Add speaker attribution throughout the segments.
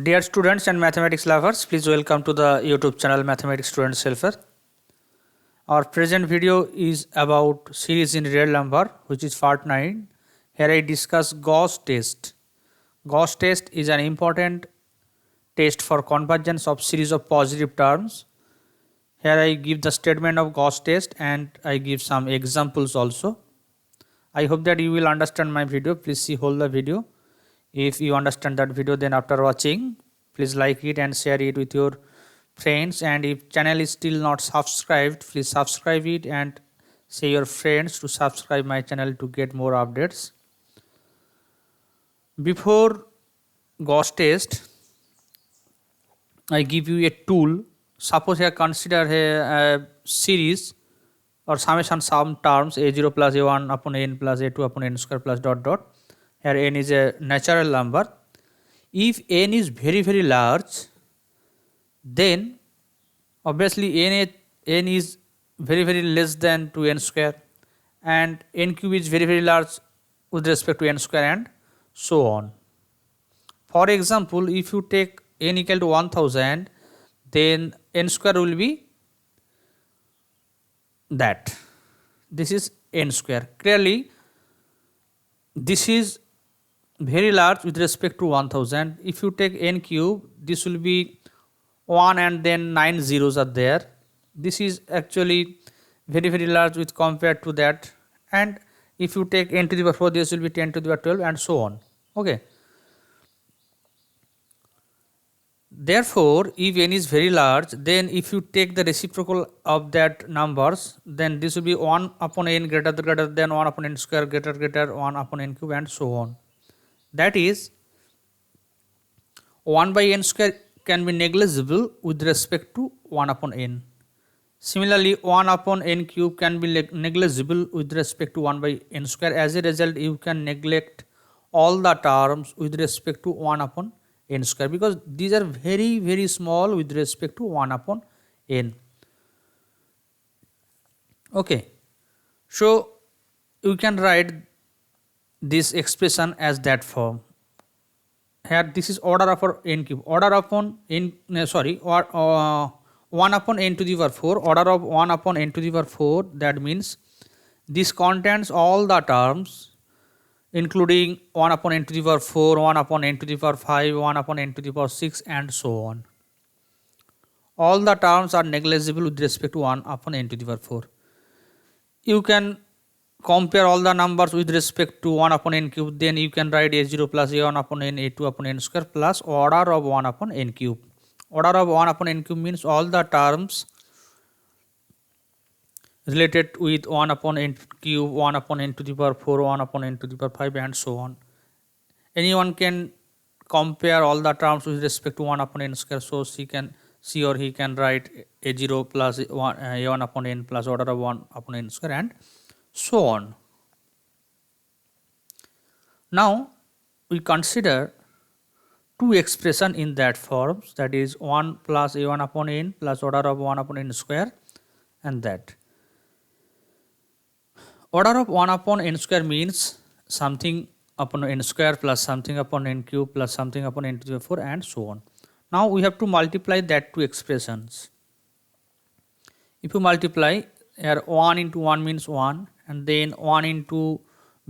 Speaker 1: Dear students and mathematics lovers, please welcome to the YouTube channel Mathematics Student Helper. Our present video is about series in real number, which is part 9. Here I discuss Gauss test. Gauss test is an important test for convergence of series of positive terms. Here I give the statement of Gauss test and I give some examples also. I hope that you will understand my video. Please see whole the video. If you understand that video, then after watching, please like it and share it with your friends. And if channel is still not subscribed, please subscribe it and say your friends to subscribe my channel to get more updates. Before Gauss test, I give you a tool. Suppose here consider a series or summation some terms a0 plus a1 upon n plus a2 upon n square plus dot dot. Here n is a natural number. If n is very large, then obviously n is very less than to n square, and n cube is very large with respect to n square, and so on. For example, if you take n equal to 1000, then n square will be that. This is n square. Clearly, this is very large with respect to 1000. If you take n cube, this will be 1 and then 9 zeros are there. This is actually very large with compared to that. And if you take n to the power 4, this will be 10 to the power 12 and so on. Okay. Therefore, if n is very large, then if you take the reciprocal of that numbers, then this will be 1 upon n greater than 1 upon n square greater 1 upon n cube and so on. That is, 1 by n square can be negligible with respect to 1 upon n. Similarly, 1 upon n cube can be negligible with respect to 1 by n square. As a result, you can neglect all the terms with respect to 1 upon n square, because these are very small with respect to 1 upon n. Okay, so you can write this expression as that form. Here this is order of n cube, order upon n, 1 upon n to the power 4, order of 1 upon n to the power 4. That means this contains all the terms including 1 upon n to the power 4, 1 upon n to the power 5, 1 upon n to the power 6 and so on. All the terms are negligible with respect to 1 upon n to the power 4. You can compare all the numbers with respect to 1 upon n cube, then you can write a0 plus a1 upon n, a2 upon n square plus order of 1 upon n cube. Order of 1 upon n cube means all the terms related with 1 upon n cube, 1 upon n to the power 4, 1 upon n to the power 5 and so on. Anyone can compare all the terms with respect to 1 upon n square, so she or he can write a0 plus a1 upon n plus order of 1 upon n square and so on. Now we consider two expression in that forms, that is 1 plus a1 upon n plus order of 1 upon n square, and that order of 1 upon n square means something upon n square plus something upon n cube plus something upon n to the power 4 and so on. Now we have to multiply that two expressions. If you multiply, here 1 into 1 means 1, and then 1 into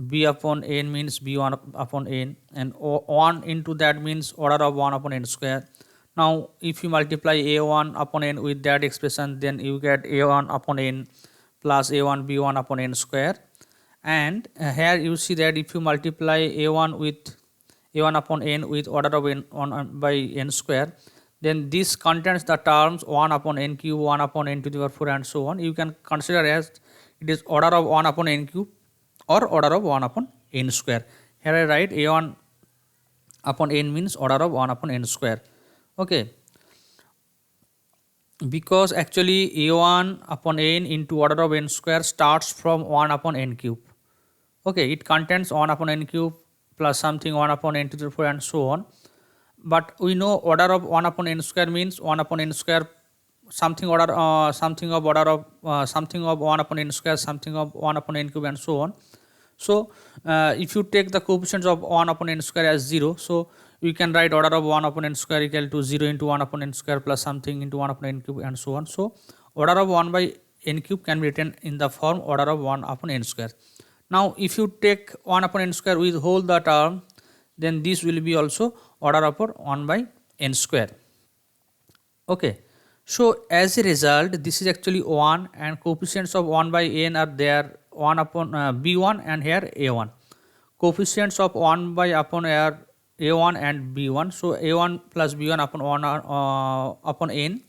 Speaker 1: b upon n means b1 upon n, and 1 into that means order of 1 upon n square. Now if you multiply a1 upon n with that expression, then you get a1 upon n plus a1 b1 upon n square. And here you see that if you multiply a1 with a1 upon n with order of n 1 by n square, then this contains the terms 1 upon n cube, 1 upon n to the power 4 and so on. You can consider as it is order of 1 upon n cube or order of 1 upon n square. Here I write a1 upon n means order of 1 upon n square. Okay, because actually a1 upon n into order of n square starts from 1 upon n cube. Okay, it contains 1 upon n cube plus something 1 upon n to the 4 and so on. But we know order of 1 upon n square means 1 upon n square something of 1 upon n square, something of 1 upon n cube and so on. So if you take the coefficients of 1 upon n square as 0, so we can write order of 1 upon n square equal to 0 into 1 upon n square plus something into 1 upon n cube and so on. So order of 1 by n cube can be written in the form order of 1 upon n square. Now if you take 1 upon n square with whole the term, then this will be also order upon 1 by n square. Okay. So as a result, this is actually 1 and coefficients of 1 by n are there 1 upon b1 and here a1. Coefficients of 1 by upon are a1 and b1. So a1 plus b1 upon 1 upon n,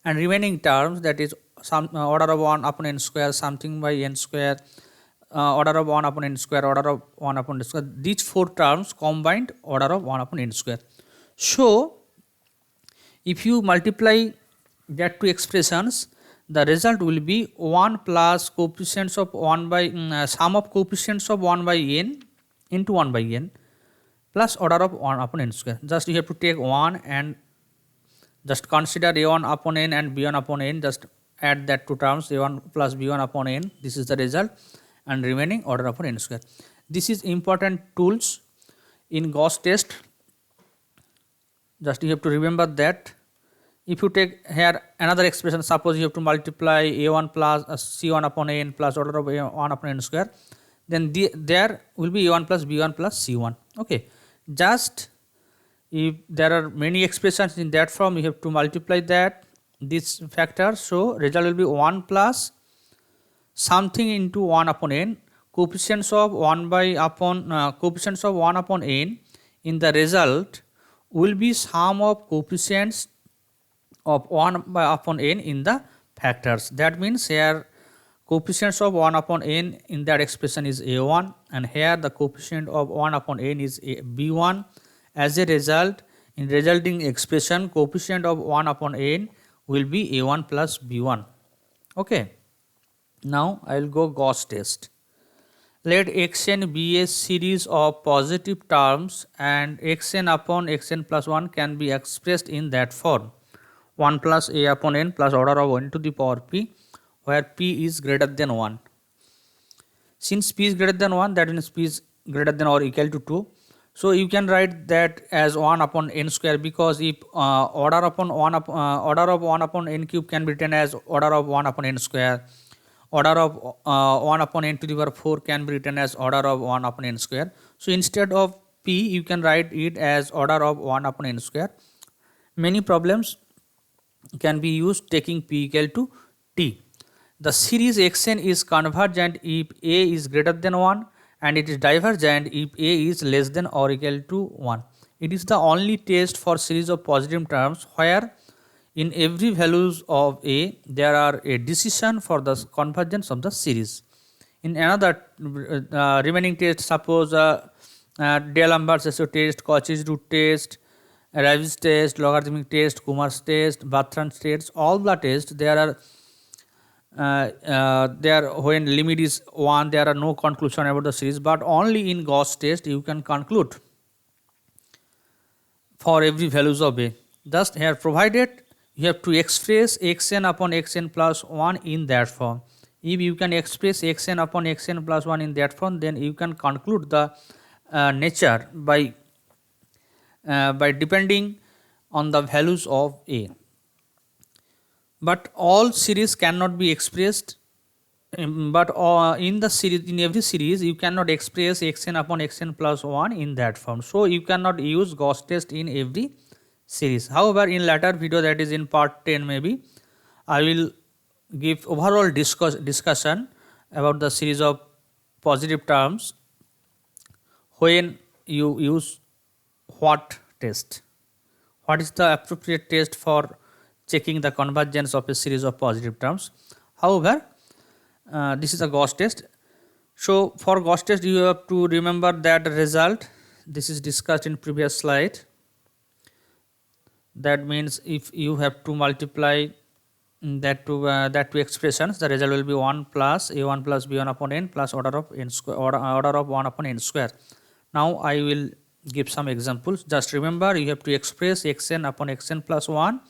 Speaker 1: and remaining terms, that is some order of 1 upon n square, something by n square, order of 1 upon n square, order of 1 upon n square. These four terms combined order of 1 upon n square. So if you multiply that two expressions, the result will be 1 plus coefficients of 1 by sum of coefficients of 1 by n into 1 by n plus order of 1 upon n square. Just you have to take 1 and just consider a1 upon n and b1 upon n, just add that two terms a1 plus b1 upon n, this is the result, and remaining order upon n square. This is important tools in Gauss test. Just you have to remember that. If you take here another expression, suppose you have to multiply a1 plus c1 upon n plus order of a1 upon n square, then there will be a1 plus b1 plus c1. Okay, just if there are many expressions in that form, you have to multiply that this factor. So result will be 1 plus something into 1 upon n, coefficients of 1 by upon coefficients of 1 upon n in the result will be sum of coefficients of 1 by upon n in the factors. That means here coefficients of 1 upon n in that expression is a1, and here the coefficient of 1 upon n is b1. As a result, in resulting expression, coefficient of 1 upon n will be a1 plus b1. Okay. Now I will go Gauss test. Let xn be a series of positive terms and xn upon xn plus 1 can be expressed in that form: 1 plus a upon n plus order of 1 to the power p, where p is greater than 1. Since p is greater than 1, that means p is greater than or equal to 2. So you can write that as 1 upon n square, because if order of 1 upon n cube can be written as order of 1 upon n square, order of 1 upon n to the power 4 can be written as order of 1 upon n square. So instead of p, you can write it as order of 1 upon n square. Many problems can be used taking p equal to t. The series xn is convergent if a is greater than 1, and it is divergent if a is less than or equal to 1. It is the only test for series of positive terms where in every values of a there are a decision for the convergence of the series. In another remaining test, suppose D'Alembert's ratio test, Cauchy's root test, Ravi's test, logarithmic test, Kumar's test, Bertrand's test, all the tests there are when limit is 1, there are no conclusion about the series, but only in Gauss test you can conclude for every values of a. Thus here provided you have to express xn upon xn plus 1 in that form. If you can express xn upon xn plus 1 in that form, then you can conclude the nature by depending on the values of a. But all series cannot be expressed, but in the series, in every series you cannot express xn upon xn plus 1 in that form. So you cannot use Gauss test in every series. However, in later video, that is in part 10 maybe, I will give overall discussion about the series of positive terms when you use what test. What is the appropriate test for checking the convergence of a series of positive terms. However, this is a Gauss test. So for Gauss test, you have to remember that result. This is discussed in previous slide. That means if you have to multiply that two expressions, the result will be 1 plus a1 plus b1 upon n plus order of n square, order of 1 upon n square. Now I will give some examples. Just remember, you have to express xn upon xn plus 1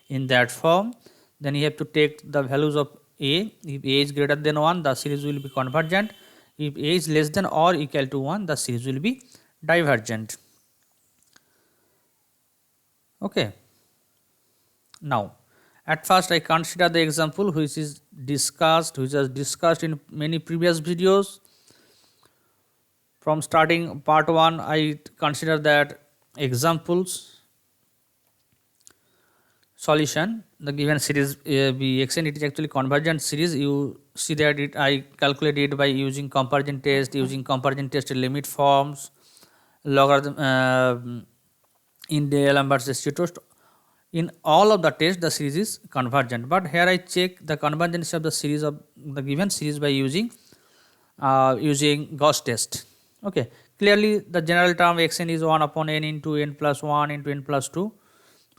Speaker 1: in that form. Then you have to take the values of a. If a is greater than 1, the series will be convergent. If a is less than or equal to 1, the series will be divergent. Okay. Now, at first I consider the example which was discussed in many previous videos. From starting part 1, I consider that examples solution. The given series be xn, it is actually convergent series. You see that I calculate it by using comparison test, limit forms, logarithm in D'Alembert's test. In all of the tests, the series is convergent. But here I check the convergence of the series of the given series by using Gauss test. Okay, clearly the general term xn is 1 upon n into n plus 1 into n plus 2.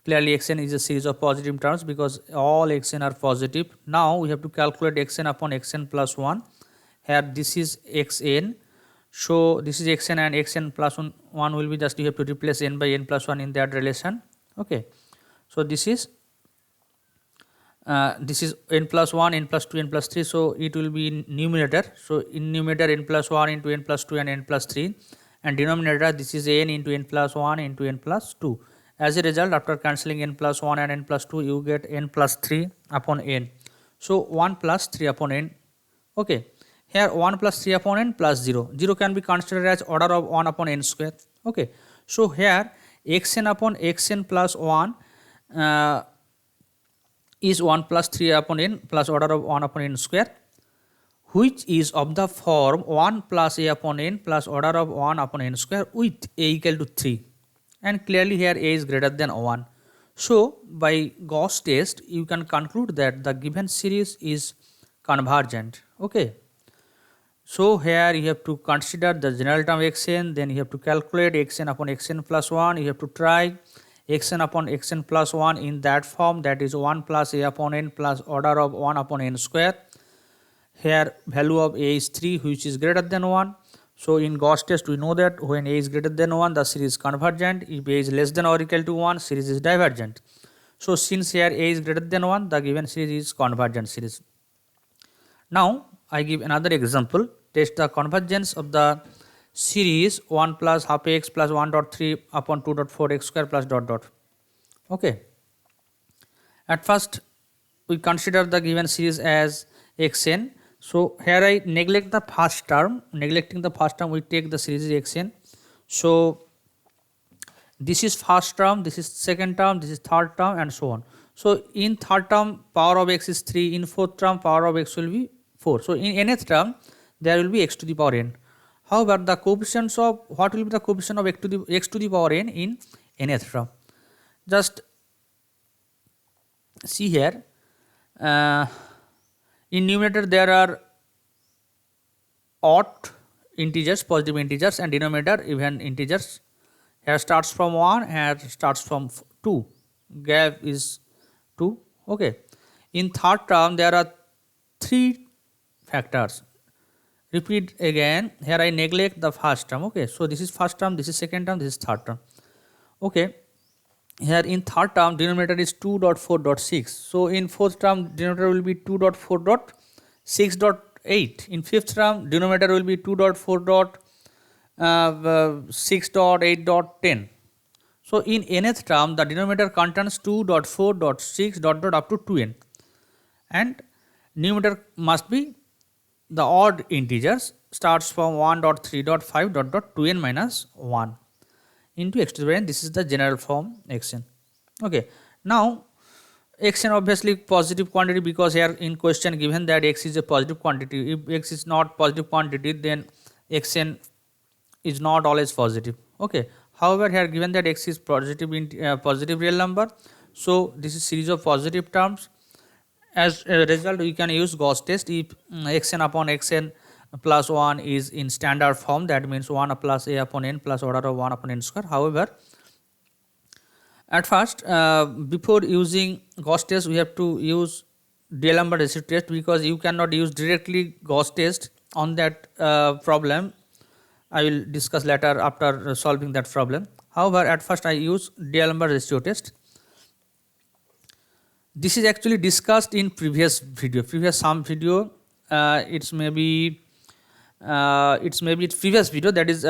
Speaker 1: Clearly xn is a series of positive terms because all xn are positive. Now we have to calculate xn upon xn plus 1. Here this is xn. So this is xn and xn plus 1 will be just, you have to replace n by n plus 1 in that relation. Okay. So this is n plus 1, n plus 2, n plus 3. So it will be in numerator. So in numerator n plus 1 into n plus 2 and n plus 3, and denominator this is n into n plus 1 into n plus 2. As a result, after cancelling n plus 1 and n plus 2, you get n plus 3 upon n. So 1 plus 3 upon n. Okay. Here 1 plus 3 upon n plus 0. 0 can be considered as order of 1 upon n square. Okay. So here xn upon xn plus 1 is 1 plus 3 upon n plus order of 1 upon n square, which is of the form 1 plus a upon n plus order of 1 upon n square with a equal to 3, and clearly here a is greater than 1. So by Gauss test you can conclude that the given series is convergent. Okay. So here you have to consider the general term xn, then you have to calculate xn upon xn plus 1, you have to try xn upon xn plus 1 in that form, that is 1 plus a upon n plus order of 1 upon n square. Here value of a is 3, which is greater than 1. So in Gauss test we know that when a is greater than 1, the series is convergent. If a is less than or equal to 1, series is divergent. So since here a is greater than 1, the given series is convergent series. Now I give another example. Test the convergence of the series 1 plus half x plus 1 dot 3 upon 2 dot 4 x square plus dot dot. Okay. At first we consider the given series as xn. So here I neglect the first term. Neglecting the first term, we take the series xn. So this is first term, this is second term, this is third term, and so on. So in third term power of x is 3, in fourth term power of x will be 4. So in nth term there will be x to the power n. However, the coefficients of what will be the coefficient of x to the power n in nth term? Just see here. In numerator there are odd integers, positive integers, and denominator even integers. Here starts from 1, here starts from 2. Gap is 2. Okay. In third term there are 3 factors. Repeat again. Here I neglect the first term. Okay. So this is first term, this is second term, this is third term. Okay. Here in third term denominator is 2.4.6. So in fourth term denominator will be 2.4.6.8. In fifth term denominator will be 2.4.6.8.10. So in nth term the denominator contains 2.4.6 dot dot up to 2n, and numerator must be the odd integers, starts from 1.3.5 dot dot 2n minus 1 into x to the n. This is the general form xn. Okay. Now xn obviously positive quantity, because here in question given that x is a positive quantity. If x is not positive quantity, then xn is not always positive. Okay. However, here given that x is positive positive real number, so this is series of positive terms. As a result, we can use Gauss test. If xn upon xn plus 1 is in standard form, that means 1 plus a upon n plus order of 1 upon n square. However, at first before using Gauss test we have to use D'Alembert residue test, because you cannot use directly Gauss test on that problem. I will discuss later after solving that problem. However, at first I use D'Alembert residue test. This is actually discussed in previous video, it's maybe previous video, that is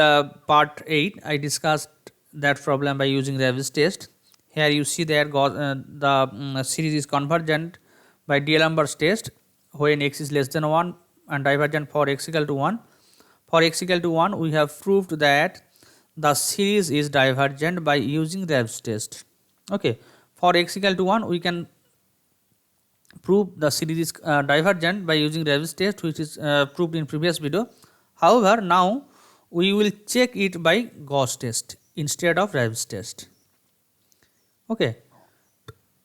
Speaker 1: part 8. I discussed that problem by using Ravi's test. here you see that the series is convergent by D'Alembert's test when x is less than 1 and divergent for x equal to 1. For x equal to 1, we have proved that the series is divergent by using Raves test. Okay, for x equal to 1, we can prove the series is divergent by using Raves test, which is proved in previous video. However, now we will check it by Gauss test instead of Raves test. Okay,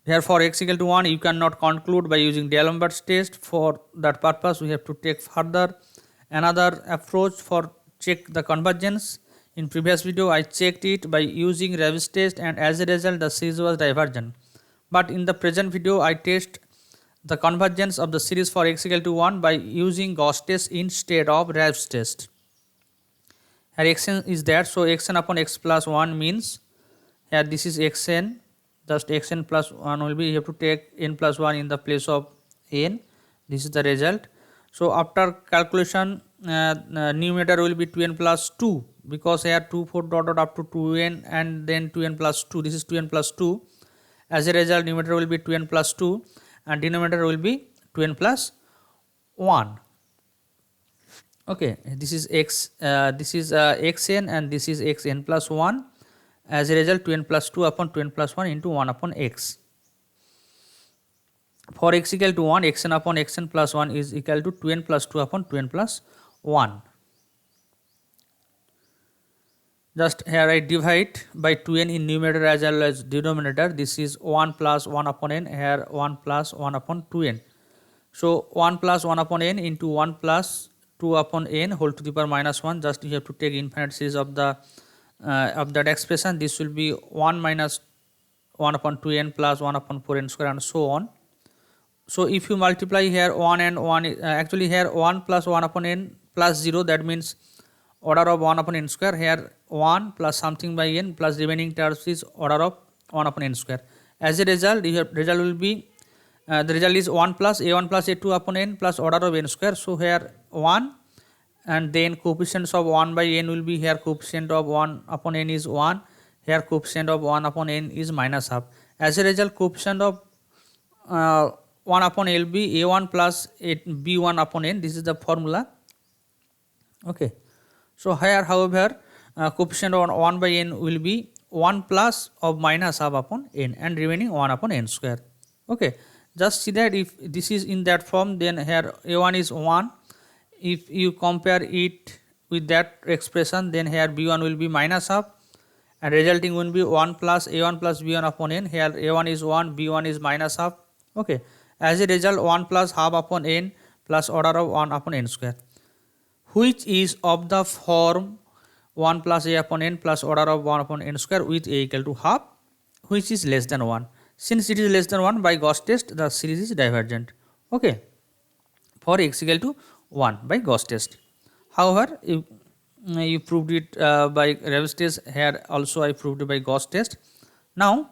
Speaker 1: here for x equal to 1, you cannot conclude by using D'Alembert's test. For that purpose, we have to take further another approach for check the convergence. In previous video, I checked it by using Raves test, and as a result, the series was divergent. But in the present video, I test the convergence of the series for x equal to 1 by using Gauss test instead of Raves test. Here xn is there, so xn upon x plus 1 means here this is xn, just xn plus 1 will be, you have to take n plus 1 in the place of n. This is the result. So after calculation, numerator will be 2n plus 2, because here 2 4 dot dot up to 2n and then 2n plus 2. This is 2n plus 2. As a result, numerator will be 2n plus 2 and denominator will be 2n plus 1. Okay, this is xn and this is xn plus 1. As a result, 2n plus 2 upon 2n plus 1 into 1 upon x. For x equal to 1, xn upon xn plus 1 is equal to 2n plus 2 upon 2n plus 1. Just here I divide by 2n in numerator as well as denominator. This is 1 plus 1 upon n, here 1 plus 1 upon 2n. So 1 plus 1 upon n into 1 plus 2 upon n whole to the power minus 1. Just you have to take infinite series of the of that expression. This will be 1 minus 1 upon 2n plus 1 upon 4n square and so on. So if you multiply here 1 and 1, actually here 1 plus 1 upon n plus 0, that means order of 1 upon n square. Here 1 plus something by n plus remaining terms is order of 1 upon n square. As a result, your result will be the result is 1 plus a1 plus a2 upon n plus order of n square. So here 1 and then coefficients of 1 by n will be, here coefficient of 1 upon n is 1, here coefficient of 1 upon n is minus half. As a result, coefficient of 1 upon L be a1 plus b1 upon n. This is the formula. Okay. So here, however, coefficient of 1 by n will be 1 plus of minus half upon n and remaining 1 upon n square. Okay. Just see that if this is in that form, then here a1 is 1. If you compare it with that expression, then here b1 will be minus half and resulting will be 1 plus a1 plus b1 upon n. Here a1 is 1, b1 is minus half. Okay. As a result, 1 plus half upon n plus order of 1 upon n square, which is of the form 1 plus a upon n plus order of 1 upon n square with a equal to half, which is less than 1. Since it is less than 1, by Gauss test, the series is divergent. Okay. For x equal to 1 by Gauss test. However, you proved it by Raves test. Here also I proved it by Gauss test. Now,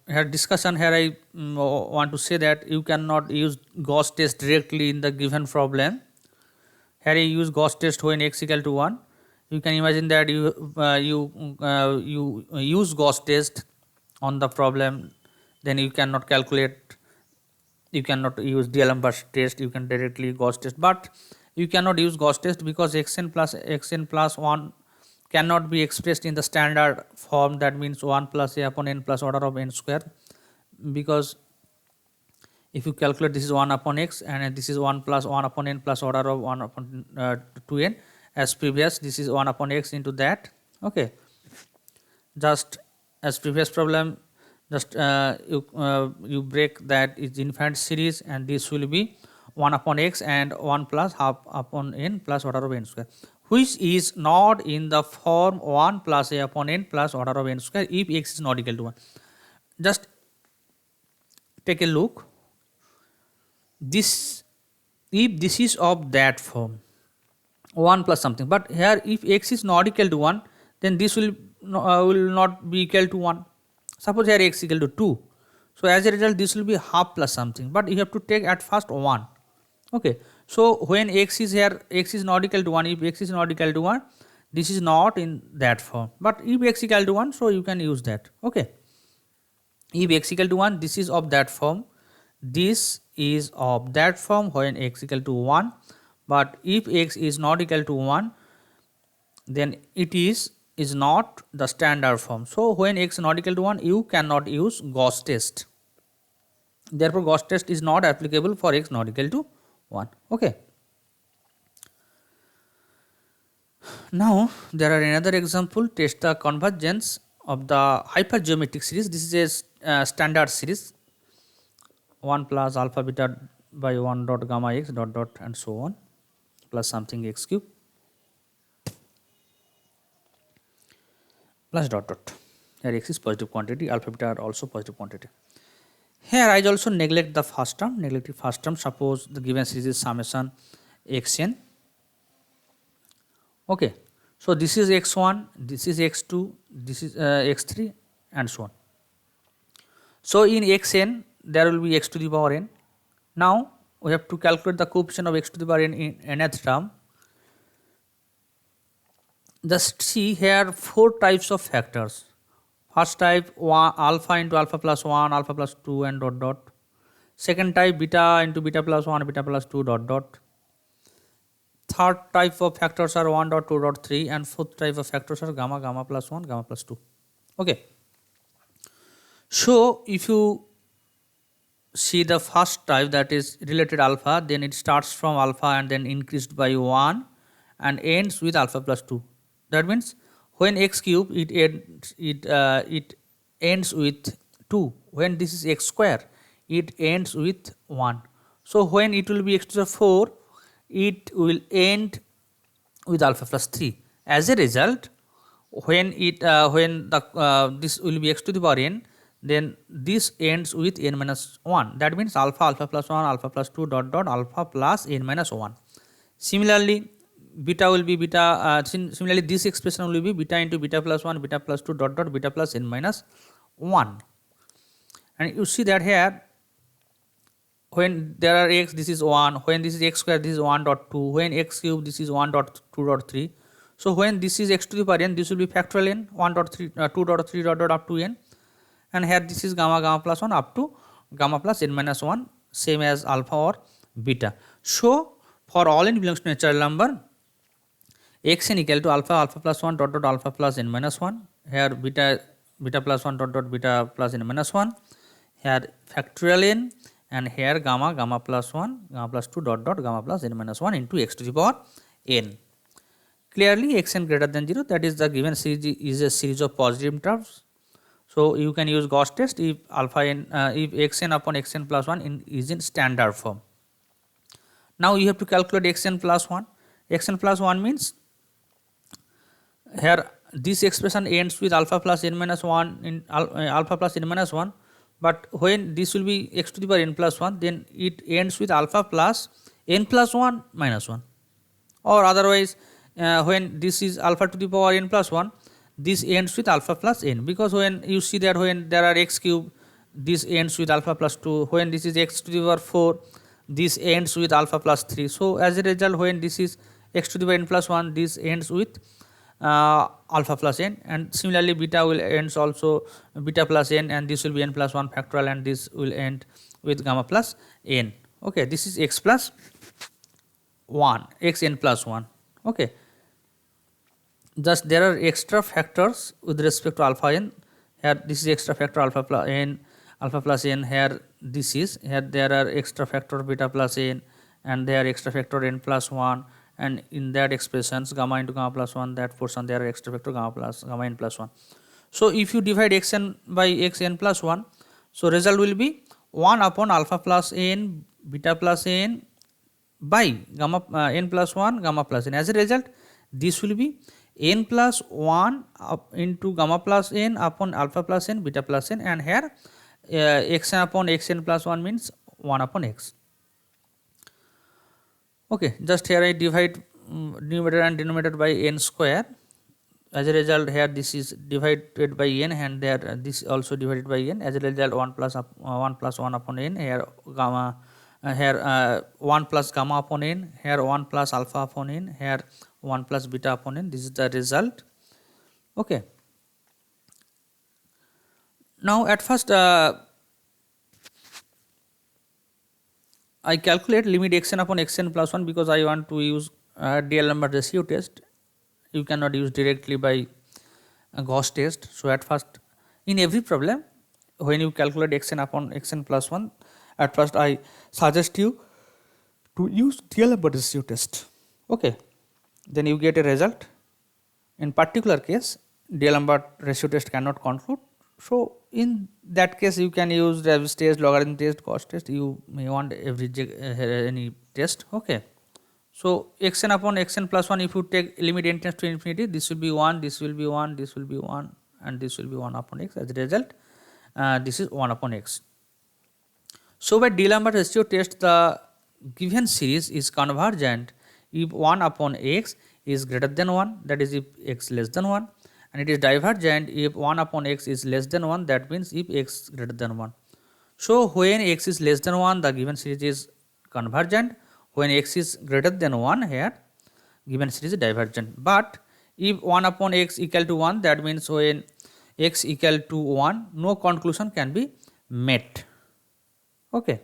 Speaker 1: here discussion, here I want to say that you cannot use Gauss test directly in the given problem. Here I use Gauss test when x equal to 1. You can imagine that you use Gauss test on the problem, then you cannot calculate, you cannot use D'Alembert's test, you can directly Gauss test, but you cannot use Gauss test because xn plus 1 cannot be expressed in the standard form, that means 1 plus a upon n plus order of n square, because if you calculate this is 1 upon x and this is 1 plus 1 upon n plus order of 1 upon 2n as previous, this is 1 upon x into that. Okay, just as previous problem, just you break that is infinite series and this will be 1 upon x and 1 plus half upon n plus order of n square, which is not in the form 1 plus a upon n plus order of n square if x is not equal to 1. Just take a look. This, if this is of that form 1 plus something, but here if x is not equal to 1, then this will not be equal to 1. Suppose here x equal to 2. So as a result, this will be half plus something, but you have to take at first 1. Okay. So when x is here, x is not equal to 1, if x is not equal to 1, This is not in that form, but if x equal to 1, so you can use that. Okay, if x equal to 1, this is of that form, this is of that form when x equal to 1, but if x is not equal to 1, then it is not the standard form. So when x not equal to 1, you cannot use Gauss test. Therefore Gauss test is not applicable for x not equal to 1. Okay. Now there are another example, test the convergence of the hypergeometric series. This is a standard series, 1 plus alpha beta by 1 dot gamma x dot dot and so on, plus something x cube plus dot dot. Here x is positive quantity, alpha beta are also positive quantity. Here I also neglect the first term, suppose the given series is summation xn. Okay, so this is x1, this is x2, this is x3 and so on. So in xn there will be x to the power n. Now we have to calculate the coefficient of x to the power n in nth term. Just see here 4 types of factors. First type alpha into alpha plus 1, alpha plus 2 and dot dot. Second type beta into beta plus 1, beta plus 2 dot dot. Third type of factors are 1 dot 2 dot 3 and fourth type of factors are gamma, gamma plus 1, gamma plus 2. Okay. So if you see the first type, that is related alpha, then it starts from alpha and then increased by 1 and ends with alpha plus 2. That means when x cube it ends with 2. When this is x square, it ends with 1. So when it will be x to the 4, it will end with alpha plus 3. As a result, when this will be x to the power n, then this ends with n minus 1. That means alpha, alpha plus 1, alpha plus 2 dot dot alpha plus n minus 1. Similarly, beta will be beta. Similarly, this expression will be beta into beta plus 1, beta plus 2 dot dot beta plus n minus 1. And you see that here, when there are x, this is 1. When this is x square, this is 1 dot 2. When x cube, this is 1 dot 2 dot 3. So when this is x to the power n, this will be factorial n, 1 dot 3, 2 dot 3 dot dot up to n. And here this is gamma, gamma plus 1 up to gamma plus n minus 1, same as alpha or beta. So for all n belongs to natural number, xn equal to alpha, alpha plus 1 dot dot alpha plus n minus 1. Here beta, beta plus 1 dot dot beta plus n minus 1. Here factorial n, and here gamma, gamma plus 1, gamma plus 2 dot dot gamma plus n minus 1 into x to the power n. Clearly xn greater than 0, that is the given series is a series of positive terms. So you can use Gauss test if alpha n, if xn upon xn plus 1 is in standard form. Now you have to calculate xn plus 1. Xn plus 1 means here this expression ends with alpha plus n minus 1 in alpha plus n minus 1, but when this will be x to the power n plus 1, then it ends with alpha plus n plus 1 minus 1, or otherwise when this is alpha to the power n plus 1, this ends with alpha plus n, because when you see that when there are x cube, this ends with alpha plus 2. When this is x to the power 4, this ends with alpha plus 3. So as a result, when this is x to the power n plus 1, this ends with alpha plus n, and similarly beta will ends also beta plus n, and this will be n plus 1 factorial, and this will end with gamma plus n. Okay, this is x plus 1, x n plus 1. Okay, just there are extra factors with respect to alpha n. Here this is extra factor alpha plus n, alpha plus n. Here this is, here there are extra factor beta plus n, and there are extra factor n plus 1, and in that expressions gamma into gamma plus 1, that portion there are extra factor gamma n plus 1. So if you divide xn by xn plus 1, so result will be 1 upon alpha plus n beta plus n by gamma n plus 1 gamma plus n. As a result, this will be n plus 1 into gamma plus n upon alpha plus n beta plus n, and here xn upon xn plus 1 means 1 upon x. Okay, just here I divide numerator and denominator by n square. As a result, here this is divided by n, and there this also divided by n. As a result, 1 plus 1 upon n. Here gamma here 1 plus gamma upon n, here 1 plus alpha upon n, here 1 plus beta upon n. This is the result. Okay. Now at first I calculate limit xn upon xn plus 1 because I want to use D'Alembert ratio test. You cannot use directly by Gauss test. So at first in every problem when you calculate xn upon xn plus 1, at first I suggest you to use D'Alembert ratio test. Okay, then you get a result. In particular case D'Alembert ratio test cannot conclude, so in that case you can use Ravi's test, logarithm test, Gauss test. You may want any test. Okay, so xn upon xn plus 1, if you take limit n tends to infinity, this will be 1, this will be 1, this will be 1, and this will be 1 upon x. As a result this is 1 upon x. So by D'Alembert ratio test, the given series is convergent if 1 upon x is greater than 1, that is if x less than 1, and it is divergent if 1 upon x is less than 1, that means if x greater than 1. So when x is less than 1, the given series is convergent. When x is greater than 1, here given series is divergent. But if 1 upon x equal to 1, that means when x equal to 1, no conclusion can be met. Okay,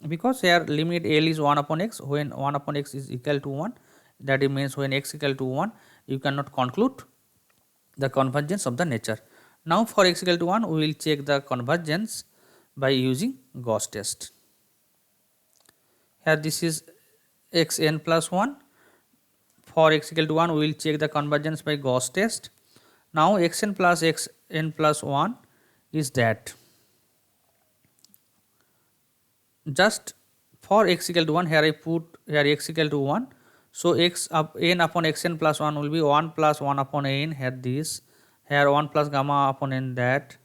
Speaker 1: because here limit L is 1 upon x, when 1 upon x is equal to 1, that it means when x equal to 1, you cannot conclude the convergence of the nature. Now for x equal to 1, we will check the convergence by using Gauss test. Here this is xn plus 1. For x equal to 1, we will check the convergence by Gauss test. Now xn plus xn plus 1 is that just for x equal to 1, here I put here x equal to 1. So x up n upon xn plus 1 will be 1 plus 1 upon n, here this, here 1 plus gamma upon n, that,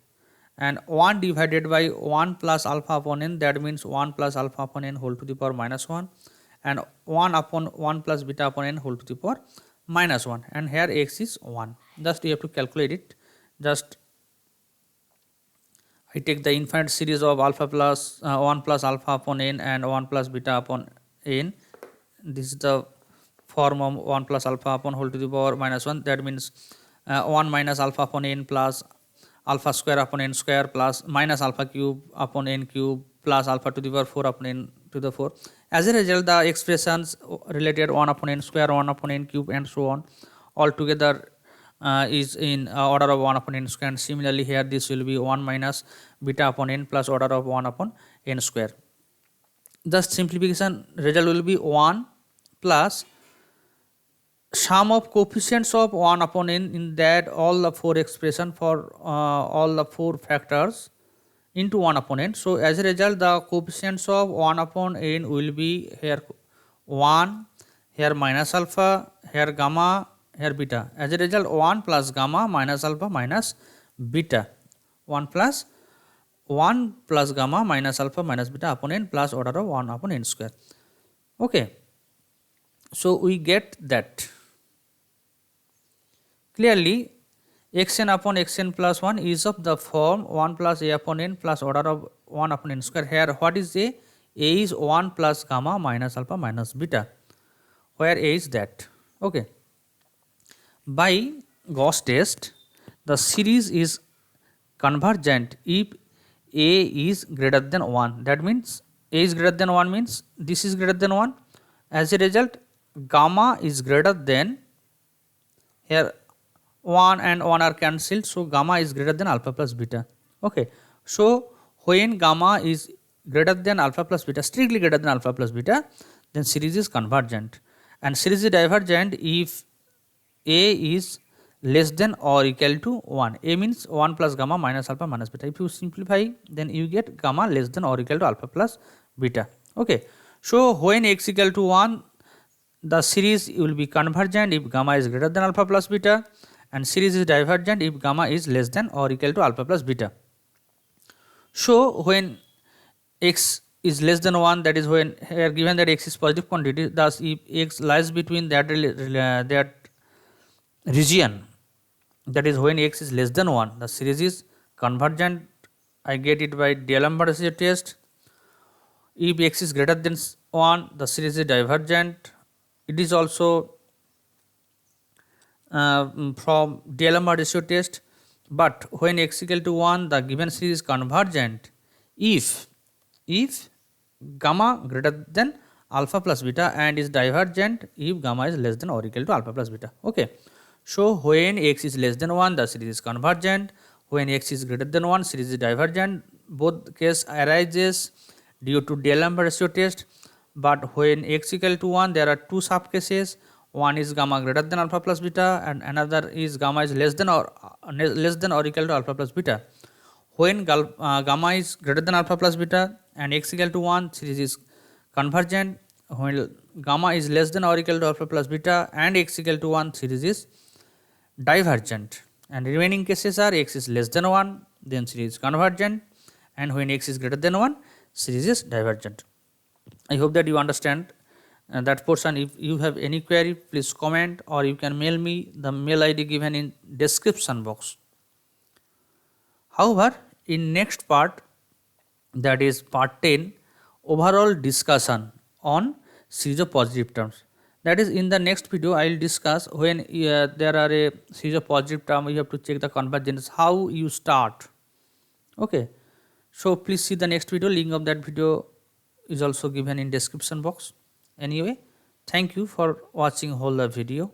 Speaker 1: and 1 divided by 1 plus alpha upon n, that means 1 plus alpha upon n whole to the power minus 1, and 1 upon 1 plus beta upon n whole to the power minus 1, and here x is 1. Just you have to calculate it. Just I take the infinite series of alpha plus 1 plus alpha upon n and 1 plus beta upon n. This is the form of 1 plus alpha upon whole to the power minus 1, that means 1 minus alpha upon n plus alpha square upon n square plus minus alpha cube upon n cube plus alpha to the power 4 upon n to the 4. As a result, the expressions related 1 upon n square, 1 upon n cube and so on altogether is in order of 1 upon n square, and similarly here this will be 1 minus beta upon n plus order of 1 upon n square. The simplification result will be 1 plus sum of coefficients of 1 upon n in that all the 4 expression for all the 4 factors into 1 upon n. So as a result, the coefficients of 1 upon n will be here 1, here minus alpha, here gamma, here beta. As a result, 1 plus gamma minus alpha minus beta, 1 plus gamma minus alpha minus beta upon n plus order of 1 upon n square. Okay, so we get that. Clearly xn upon xn plus 1 is of the form 1 plus a upon n plus order of 1 upon n square. Here what is a? A is 1 plus gamma minus alpha minus beta, where a is that. Okay, by Gauss test, the series is convergent if a is greater than 1. That means a is greater than 1 means this is greater than 1. As a result, gamma is greater than, here 1 and 1 are cancelled, so gamma is greater than alpha plus beta. Okay, so when gamma is greater than alpha plus beta, strictly greater than alpha plus beta, then series is convergent, and series is divergent if a is less than or equal to 1. A means 1 plus gamma minus alpha minus beta. If you simplify, then you get gamma less than or equal to alpha plus beta. Okay, so when x equal to 1, the series will be convergent if gamma is greater than alpha plus beta, and series is divergent if gamma is less than or equal to alpha plus beta. So when x is less than 1, that is when here given that x is positive quantity, thus if x lies between that region, that is when x is less than 1, the series is convergent. I get it by D'Alembert ratio test. If x is greater than 1, the series is divergent. It is also from D'Alembert ratio test. But when x equal to 1, the given series is convergent if gamma greater than alpha plus beta and is divergent if gamma is less than or equal to alpha plus beta. Okay. So when x is less than 1, the series is convergent. When x is greater than 1, series is divergent. Both case arises due to D'Alembert ratio test. But when x equal to 1, there are two sub cases. One is gamma greater than alpha plus beta and another is gamma is less than or equal to alpha plus beta. When gamma is greater than alpha plus beta and x equal to 1, series is convergent. When gamma is less than or equal to alpha plus beta and x equal to 1, series is divergent. And remaining cases are x is less than 1, then series is convergent, and when x is greater than 1, series is divergent. I hope that you understand that portion. If you have any query, please comment or you can mail me the mail ID given in description box. However, in next part, that is part 10, overall discussion on series of positive terms. That is, in the next video I will discuss when there are a series of positive term, you have to check the convergence, how you start. Okay, so please see the next video. Link of that video is also given in description box. Anyway, thank you for watching whole the video.